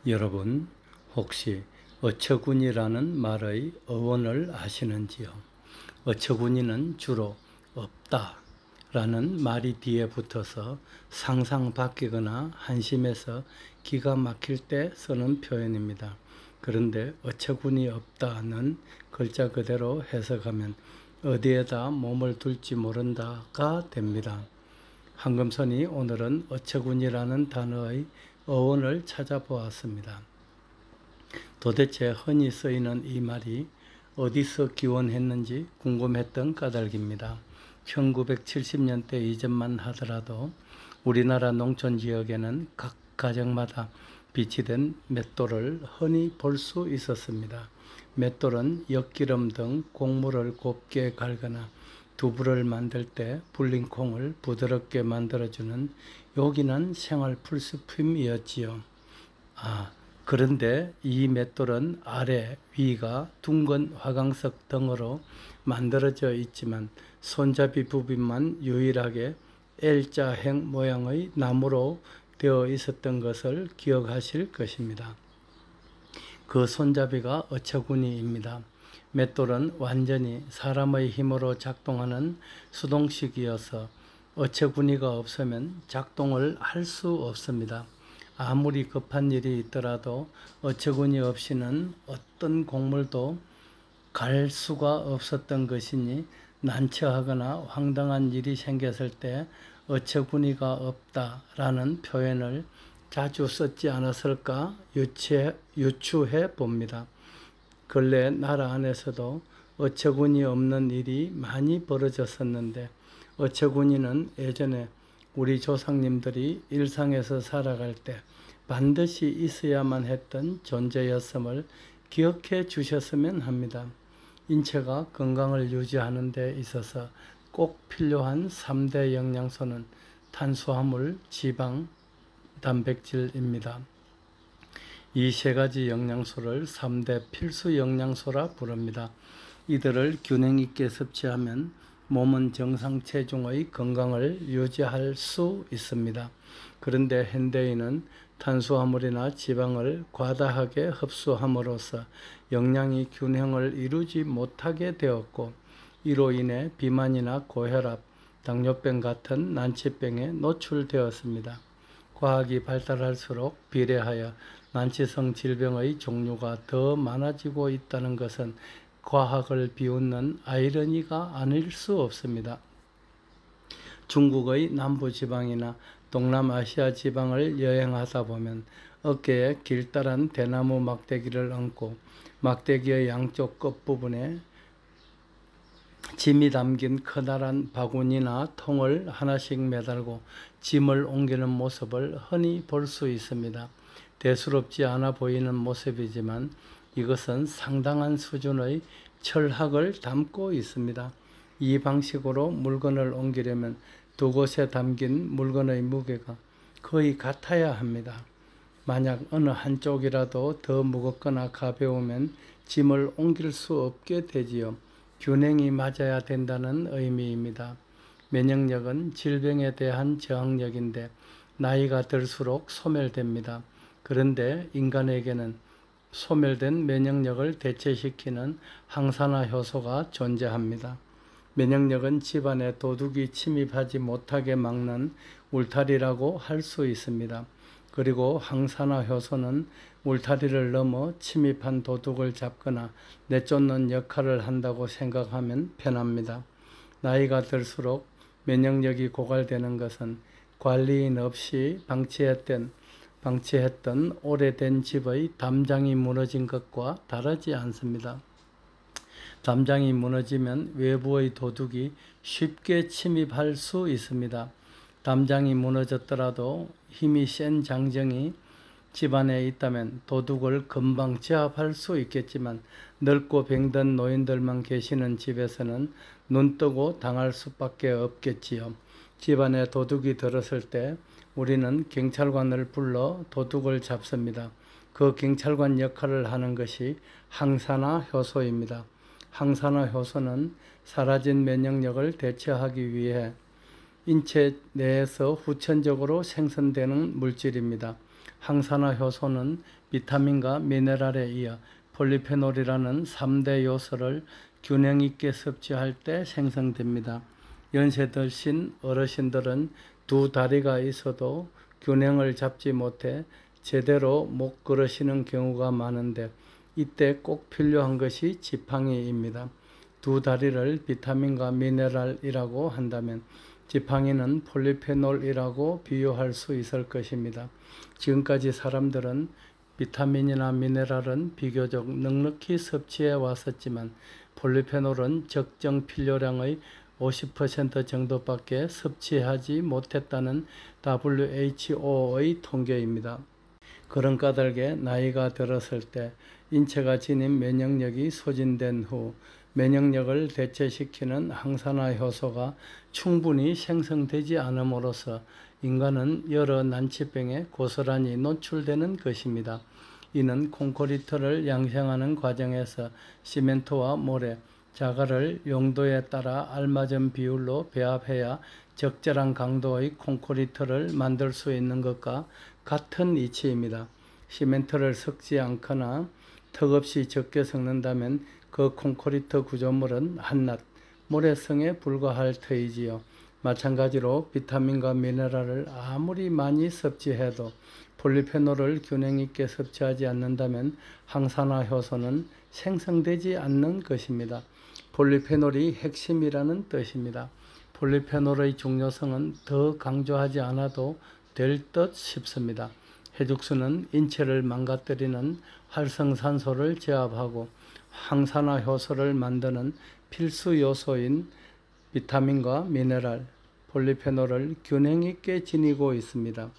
여러분, 혹시 어처구니라는 말의 어원을 아시는지요? 어처구니는 주로 없다 라는 말이 뒤에 붙어서 상상 바뀌거나 한심해서 기가 막힐 때 쓰는 표현입니다. 그런데 어처구니 없다는 글자 그대로 해석하면 어디에다 몸을 둘지 모른다가 됩니다. 한금선이 오늘은 어처구니라는 단어의 어원을 찾아보았습니다. 도대체 흔히 쓰이는 이 말이 어디서 기원했는지 궁금했던 까닭입니다. 1970년대 이전만 하더라도 우리나라 농촌 지역에는 각 가정마다 비치된 맷돌을 흔히 볼 수 있었습니다. 맷돌은 엿기름 등 곡물을 곱게 갈거나 두부를 만들 때 불린 콩을 부드럽게 만들어주는 요긴한 생활 필수품이었지요. 그런데 이 맷돌은 아래, 위가 둥근 화강석 등으로 만들어져 있지만 손잡이 부분만 유일하게 L자형 모양의 나무로 되어 있었던 것을 기억하실 것입니다. 그 손잡이가 어처구니입니다. 맷돌은 완전히 사람의 힘으로 작동하는 수동식이어서 어처구니가 없으면 작동을 할 수 없습니다. 아무리 급한 일이 있더라도 어처구니 없이는 어떤 곡물도 갈 수가 없었던 것이니 난처하거나 황당한 일이 생겼을 때 어처구니가 없다라는 표현을 자주 썼지 않았을까 유추해 봅니다. 근래 나라 안에서도 어처구니 없는 일이 많이 벌어졌었는데 어처구니는 예전에 우리 조상님들이 일상에서 살아갈 때 반드시 있어야만 했던 존재였음을 기억해 주셨으면 합니다. 인체가 건강을 유지하는 데 있어서 꼭 필요한 3대 영양소는 탄수화물, 지방, 단백질입니다. 이 세 가지 영양소를 3대 필수 영양소라 부릅니다. 이들을 균형 있게 섭취하면 몸은 정상 체중의 건강을 유지할 수 있습니다. 그런데 현대인은 탄수화물이나 지방을 과다하게 흡수함으로써 영양이 균형을 이루지 못하게 되었고 이로 인해 비만이나 고혈압, 당뇨병 같은 난치병에 노출되었습니다. 과학이 발달할수록 비례하여 난치성 질병의 종류가 더 많아지고 있다는 것은 과학을 비웃는 아이러니가 아닐 수 없습니다. 중국의 남부지방이나 동남아시아 지방을 여행하다 보면 어깨에 길다란 대나무 막대기를 얹고 막대기의 양쪽 끝부분에 짐이 담긴 커다란 바구니나 통을 하나씩 매달고 짐을 옮기는 모습을 흔히 볼 수 있습니다. 대수롭지 않아 보이는 모습이지만 이것은 상당한 수준의 철학을 담고 있습니다. 이 방식으로 물건을 옮기려면 두 곳에 담긴 물건의 무게가 거의 같아야 합니다. 만약 어느 한쪽이라도 더 무겁거나 가벼우면 짐을 옮길 수 없게 되지요. 균형이 맞아야 된다는 의미입니다. 면역력은 질병에 대한 저항력인데 나이가 들수록 소멸됩니다. 그런데 인간에게는 소멸된 면역력을 대체시키는 항산화 효소가 존재합니다. 면역력은 집안에 도둑이 침입하지 못하게 막는 울타리라고 할 수 있습니다. 그리고 항산화 효소는 울타리를 넘어 침입한 도둑을 잡거나 내쫓는 역할을 한다고 생각하면 편합니다. 나이가 들수록 면역력이 고갈되는 것은 관리인 없이 방치했던 오래된 집의 담장이 무너진 것과 다르지 않습니다. 담장이 무너지면 외부의 도둑이 쉽게 침입할 수 있습니다. 담장이 무너졌더라도 힘이 센 장정이 집안에 있다면 도둑을 금방 제압할 수 있겠지만 늙고 병든 노인들만 계시는 집에서는 눈뜨고 당할 수밖에 없겠지요. 집안에 도둑이 들었을 때 우리는 경찰관을 불러 도둑을 잡습니다. 그 경찰관 역할을 하는 것이 항산화 효소입니다. 항산화 효소는 사라진 면역력을 대체하기 위해 인체 내에서 후천적으로 생성되는 물질입니다. 항산화 효소는 비타민과 미네랄에 이어 폴리페놀이라는 3대 요소를 균형 있게 섭취할 때 생성됩니다. 연세 드신 어르신들은 두 다리가 있어도 균형을 잡지 못해 제대로 못 걸으시는 경우가 많은데, 이때 꼭 필요한 것이 지팡이입니다. 두 다리를 비타민과 미네랄이라고 한다면 지팡이는 폴리페놀이라고 비유할 수 있을 것입니다. 지금까지 사람들은 비타민이나 미네랄은 비교적 넉넉히 섭취해 왔었지만 폴리페놀은 적정 필요량의 50% 정도밖에 섭취하지 못했다는 WHO의 통계입니다. 그런 까닭에 나이가 들었을 때 인체가 지닌 면역력이 소진된 후 면역력을 대체시키는 항산화 효소가 충분히 생성되지 않음으로써 인간은 여러 난치병에 고스란히 노출되는 것입니다. 이는 콘크리트를 양생하는 과정에서 시멘트와 모래, 자갈을 용도에 따라 알맞은 비율로 배합해야 적절한 강도의 콘크리트를 만들 수 있는 것과 같은 이치입니다. 시멘트를 섞지 않거나 턱없이 적게 섞는다면 그 콘크리트 구조물은 한낱 모래성에 불과할 터이지요. 마찬가지로 비타민과 미네랄을 아무리 많이 섭취해도 폴리페놀을 균형 있게 섭취하지 않는다면 항산화 효소는 생성되지 않는 것입니다. 폴리페놀이 핵심이라는 뜻입니다. 폴리페놀의 중요성은 더 강조하지 않아도 될 듯 싶습니다. 해죽수는 인체를 망가뜨리는 활성산소를 제압하고 항산화 효소를 만드는 필수 요소인 비타민과 미네랄, 폴리페놀을 균형 있게 지니고 있습니다.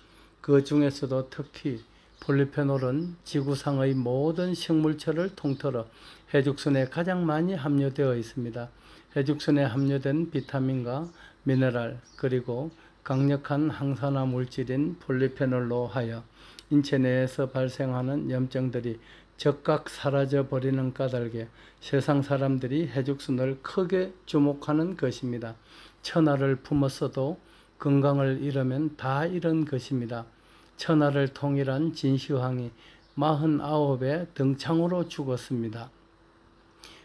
그 중에서도 특히 폴리페놀은 지구상의 모든 식물체를 통틀어 해죽순에 가장 많이 함유되어 있습니다. 해죽순에 함유된 비타민과 미네랄, 그리고 강력한 항산화 물질인 폴리페놀로 하여 인체 내에서 발생하는 염증들이 즉각 사라져 버리는 까닭에 세상 사람들이 해죽순을 크게 주목하는 것입니다. 천하를 품었어도 건강을 잃으면 다 잃은 것입니다. 천하를 통일한 진시황이 49의 등창으로 죽었습니다.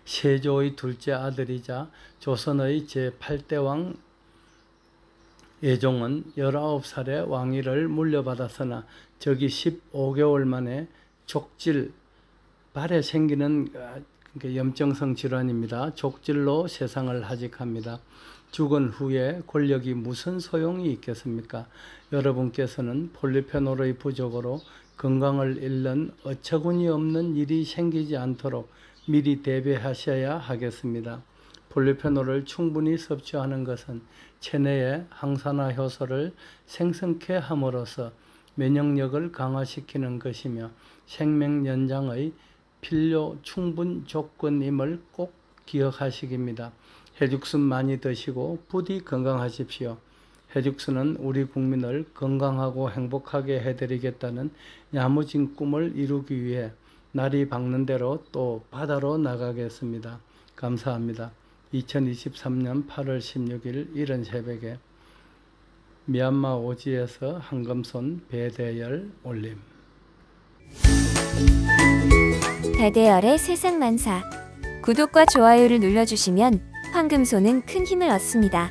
세조의 둘째 아들이자 조선의 제8대 왕 예종은 19살에 왕위를 물려받았으나 적이 15개월 만에 족질, 발에 생기는 염증성 질환입니다. 족질로 세상을 하직합니다. 죽은 후에 권력이 무슨 소용이 있겠습니까? 여러분께서는 폴리페놀의 부족으로 건강을 잃는 어처구니 없는 일이 생기지 않도록 미리 대비하셔야 하겠습니다. 폴리페놀을 충분히 섭취하는 것은 체내에 항산화 효소를 생성케 함으로써 면역력을 강화시키는 것이며 생명 연장의 필요 충분 조건임을 꼭 기억하시기입니다. 해죽순 많이 드시고 부디 건강하십시오. 해죽순은 우리 국민을 건강하고 행복하게 해드리겠다는 야무진 꿈을 이루기 위해 날이 밝는 대로 또 바다로 나가겠습니다. 감사합니다. 2023년 8월 16일 이른 새벽에 미얀마 오지에서 황금손 배대열 올림. 배대열의 세상만사. 구독과 좋아요를 눌러주시면 황금손은 큰 힘을 얻습니다.